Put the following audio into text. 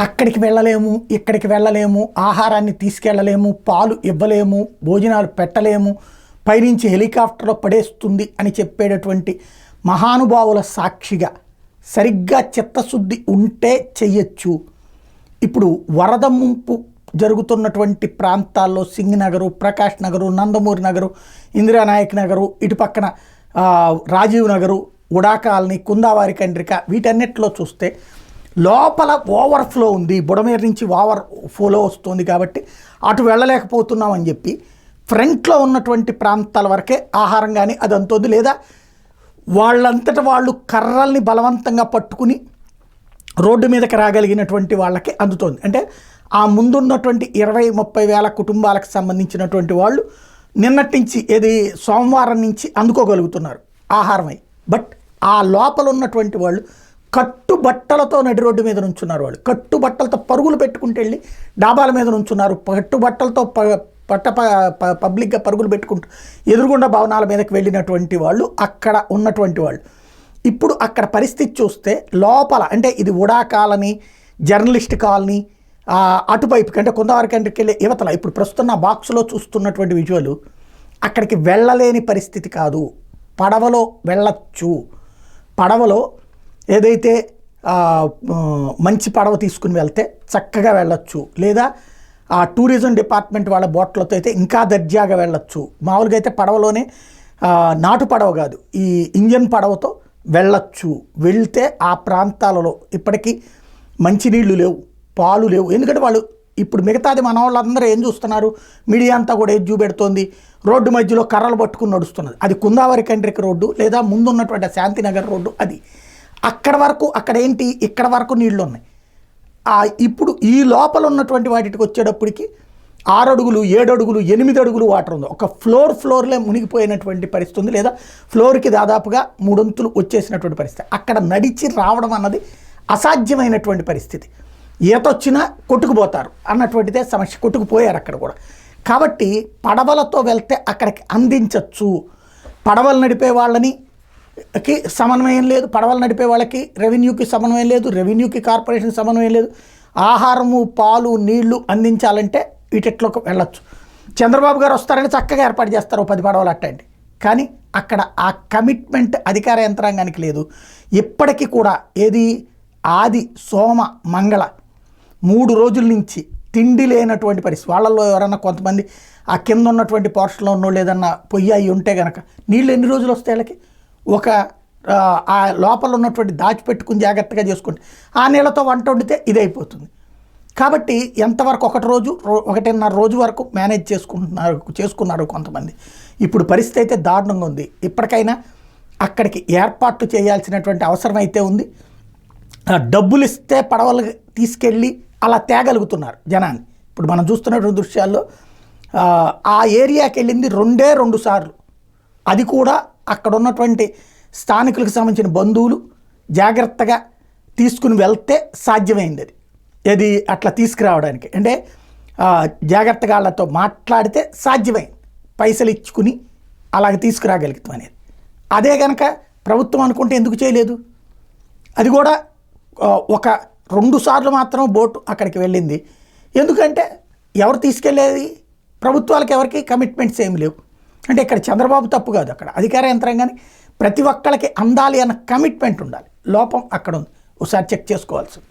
అక్కడికి వెళ్ళలేము, ఇక్కడికి వెళ్ళలేము, ఆహారాన్ని తీసుకెళ్ళలేము, పాలు ఇవ్వలేము, భోజనాలు పెట్టలేము, పైనుంచి హెలికాప్టర్లో పడేస్తుంది అని చెప్పేటటువంటి మహానుభావుల సాక్షిగా సరిగ్గా చిత్తశుద్ధి ఉంటే చెయ్యొచ్చు. ఇప్పుడు వరద ముంపు జరుగుతున్నటువంటి ప్రాంతాల్లో సింగనగరు, ప్రకాష్ నగరు, నందమూరి నగరు, ఇందిరానాయక్ నగరు, ఇటు పక్కన రాజీవ్ నగరు, ఉడా కాలనీ, కుందావారి కండ్రిక, వీటన్నిటిలో చూస్తే లోపల ఓవర్ఫ్లో ఉంది, బుడమేరు నుంచి ఓవర్ ఫ్లో వస్తుంది కాబట్టి అటు వెళ్ళలేకపోతున్నామని చెప్పి ఫ్రంట్లో ఉన్నటువంటి ప్రాంతాల వరకే ఆహారం కానీ అది అంతుంది, లేదా వాళ్ళంతట వాళ్ళు కర్రల్ని బలవంతంగా పట్టుకుని రోడ్డు మీదకి రాగలిగినటువంటి వాళ్ళకి అందుతోంది. అంటే ఆ ముందున్నటువంటి 20-30 వేల కుటుంబాలకు సంబంధించినటువంటి వాళ్ళు నిన్నటి నుంచి సోమవారం నుంచి అందుకోగలుగుతున్నారు ఆహారమై. బట్ ఆ లోపల ఉన్నటువంటి వాళ్ళు కట్టుబట్టలతో నడి రోడ్డు మీద నుంచున్నారు. వాళ్ళు కట్టుబట్టలతో పరుగులు పెట్టుకుంటూ వెళ్ళి డాబాల మీద నుంచున్నారు. కట్టుబట్టలతో పబ్లిక్గా పరుగులు పెట్టుకుంటూ ఎదురుగుండా భవనాల మీదకి వెళ్ళినటువంటి వాళ్ళు అక్కడ ఉన్నటువంటి వాళ్ళు. ఇప్పుడు అక్కడ పరిస్థితి చూస్తే లోపల అంటే ఇది ఉడా కాలనీ, జర్నలిస్ట్ కాలనీ, అటువైపు కంటే కుందావరి కంటికి వెళ్ళే యువతల ఇప్పుడు ప్రస్తుతం ఆ బాక్స్లో చూస్తున్నటువంటి విజువల్ అక్కడికి వెళ్ళలేని పరిస్థితి కాదు. పడవలో వెళ్ళచ్చు. పడవలో ఏదైతే మంచి పడవ తీసుకుని వెళ్తే చక్కగా వెళ్ళొచ్చు, లేదా ఆ టూరిజం డిపార్ట్మెంట్ వాళ్ళ బోట్లతో అయితే ఇంకా దర్జాగా వెళ్ళొచ్చు. మామూలుగా అయితే పడవలోనే నాటు పడవ కాదు, ఈ ఇంజన్ పడవతో వెళ్ళొచ్చు. వెళ్తే ఆ ప్రాంతాలలో ఇప్పటికీ మంచినీళ్ళు లేవు, పాలు లేవు. ఎందుకంటే వాళ్ళు ఇప్పుడు మిగతాది మన వాళ్ళందరూ ఏం చూస్తున్నారు, మీడియా అంతా కూడా ఏది చూపెడుతోంది, రోడ్డు మధ్యలో కర్రలు పట్టుకుని నడుస్తున్నది. అది కుందావరి కండ్రిక రోడ్డు, లేదా ముందున్నటువంటి శాంతినగర్ రోడ్డు. అది అక్కడ వరకు అక్కడ ఏంటి, ఇక్కడ వరకు నీళ్లు ఉన్నాయి. ఇప్పుడు ఈ లోపల ఉన్నటువంటి వాటికి వచ్చేటప్పటికి 6 అడుగులు, 7 అడుగులు, 8 అడుగులు వాటర్ ఉంది. ఒక ఫ్లోర్లే మునిగిపోయినటువంటి పరిస్థితి ఉంది, లేదా ఫ్లోర్కి దాదాపుగా 3 అంతులు వచ్చేసినటువంటి పరిస్థితి. అక్కడ నడిచి రావడం అన్నది అసాధ్యమైనటువంటి పరిస్థితి. ఈతొచ్చినా కొట్టుకుపోతారు అన్నటువంటిదే సమస్య. కొట్టుకుపోయారు అక్కడ కూడా. కాబట్టి పడవలతో వెళ్తే అక్కడికి అందించవచ్చు. పడవలు నడిపే వాళ్ళకి సమన్వయం లేదు, పడవలు నడిపే వాళ్ళకి రెవెన్యూకి సమన్వయం లేదు, రెవెన్యూకి కార్పొరేషన్ సమన్వయం లేదు. ఆహారము, పాలు, నీళ్లు అందించాలంటే వీటిలోకి వెళ్ళొచ్చు. చంద్రబాబు గారు వస్తారని చక్కగా ఏర్పాటు చేస్తారు 10 పడవలు అట్టండి. కానీ అక్కడ ఆ కమిట్మెంట్ అధికార యంత్రాంగానికి లేదు. ఇప్పటికీ కూడా ఆది, సోమ, మంగళ 3 రోజుల నుంచి తిండి లేనటువంటి పరిస్థితి. వాళ్ళల్లో ఎవరన్నా కొంతమంది ఆ కింద ఉన్నటువంటి పోర్షన్లో ఉన్నోళ్ళు ఏదన్నా పొయ్యి అయి ఉంటే కనుక నీళ్ళు ఎన్ని రోజులు వస్తాయి వాళ్ళకి? ఆ లోపల ఉన్నటువంటి దాచిపెట్టుకుని జాగ్రత్తగా చేసుకుంటే ఆ నీళ్ళతో వంట వండితే ఇదైపోతుంది. కాబట్టి ఎంతవరకు 1.5 రోజు వరకు మేనేజ్ చేసుకున్నారు కొంతమంది. ఇప్పుడు పరిస్థితి అయితే దారుణంగా ఉంది. ఇప్పటికైనా అక్కడికి ఏర్పాట్లు చేయాల్సినటువంటి అవసరం అయితే ఉంది. డబ్బులు ఇస్తే పడవలు తీసుకెళ్ళి అలా తేగలుగుతున్నారు జనాన్ని. ఇప్పుడు మనం చూస్తున్నటువంటి దృశ్యాల్లో ఆ ఏరియాకి వెళ్ళింది 2 సార్లు. అది కూడా అక్కడ ఉన్నటువంటి స్థానికులకు సంబంధించిన బంధువులు జాగ్రత్తగా తీసుకుని వెళ్తే సాధ్యమైంది. అది అట్లా తీసుకురావడానికి అంటే జాగ్రత్తగా వాళ్ళతో మాట్లాడితే సాధ్యమైంది. పైసలు ఇచ్చుకుని అలాగ తీసుకురాగలుగుతాం అనేది. అదే కనుక ప్రభుత్వం అనుకుంటే ఎందుకు చేయలేదు? అది కూడా 2 సార్లు మాత్రం బోటు అక్కడికి వెళ్ళింది. ఎందుకంటే ఎవరు తీసుకెళ్ళేది? ప్రభుత్వాలకు ఎవరికి కమిట్మెంట్స్ ఏమి లేవు. అంటే ఇక్కడ చంద్రబాబు తప్పు కాదు, అక్కడ అధికార యంత్రాంగాన్ని ప్రతి ఒక్కళ్ళకి అందాలి అన్న కమిట్మెంట్ ఉండాలి. లోపం అక్కడ ఉంది. ఒకసారి చెక్ చేసుకోవాల్సింది.